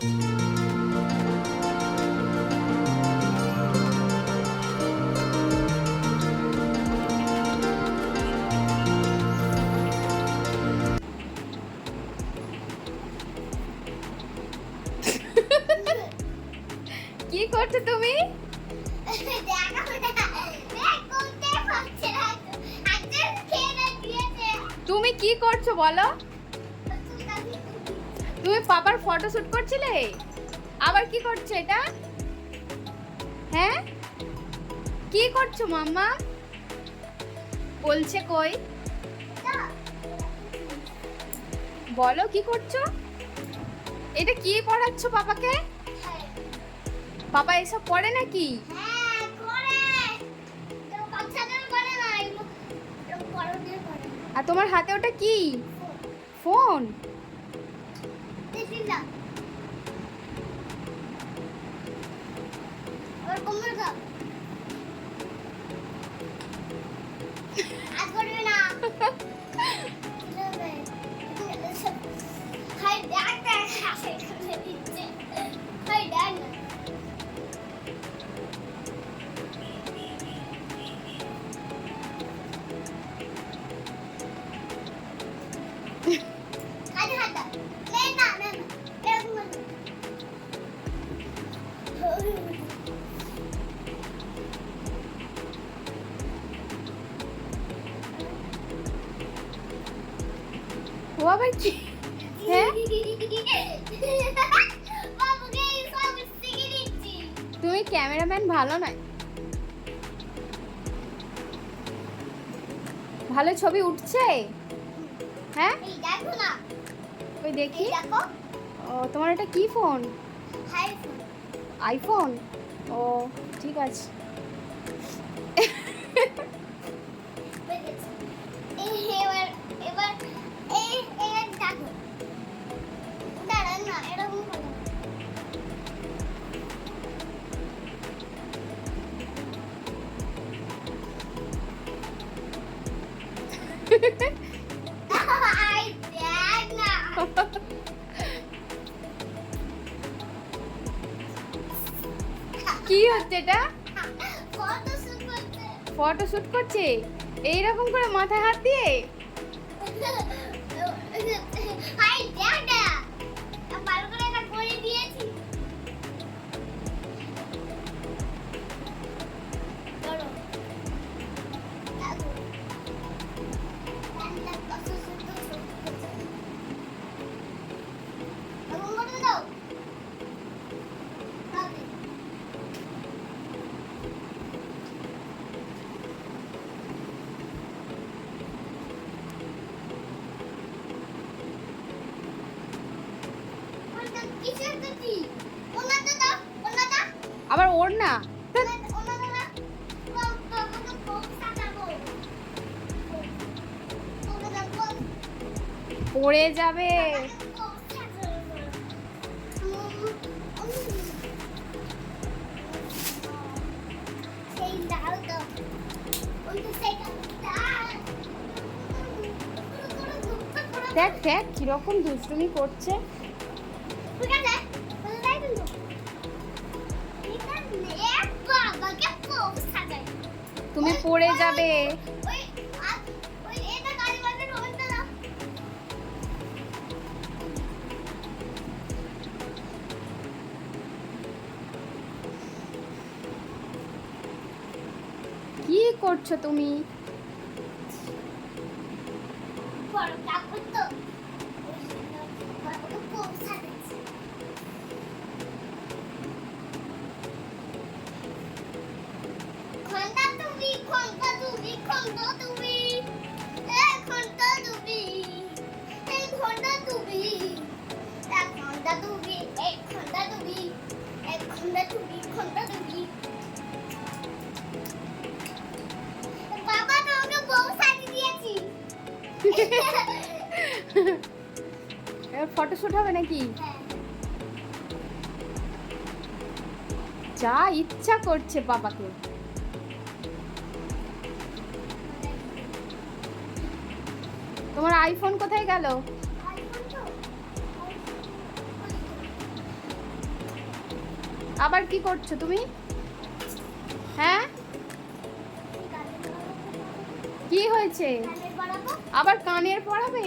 কি করছো তুমি? তুমি কি করছো বলো? তুমি পাপার ফটো শুট করছিলে? আবার কি করছো এটা? হ্যাঁ, কি করছো মাম্মা? বলছে কই, বলো কি করছো? এটা কি পড়াচ্ছো পাপাকে? পাপা এসব পড়ে নাকি? আর তোমার হাতে ওটা কি? ফোন? ও আবার কি? হ্যাঁ, তুমি ক্যামেরাম্যান ভালো নয়। ভালো ছবি উঠছে? হ্যাঁ, ওই দেখি। ও তোমার এটা কি ফোন? আইফোন? ও ঠিক আছে। কি হচ্ছে এটা? ফটো শুট করছে এইরকম করে মাথায় হাত দিয়ে? আবার ওর না পড়ে যাবে। দেখ দেখ কিরকম দুষ্টুমি করছে। তুমি পড়ে যাবে। কি করছো তুমি? ফটোশুট হবে নাকি? যা ইচ্ছা করছে বাবাকে। তোমার আইফোন কোথায় গেল? আবার কি করছো তুমি? হ্যাঁ, কি হয়েছে? আবার কানের পরাবে?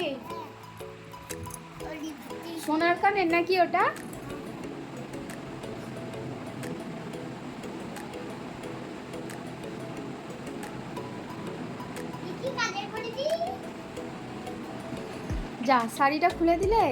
সোনার কানের নাকি ওটা? যা, শাড়িটা খুলে দিলে।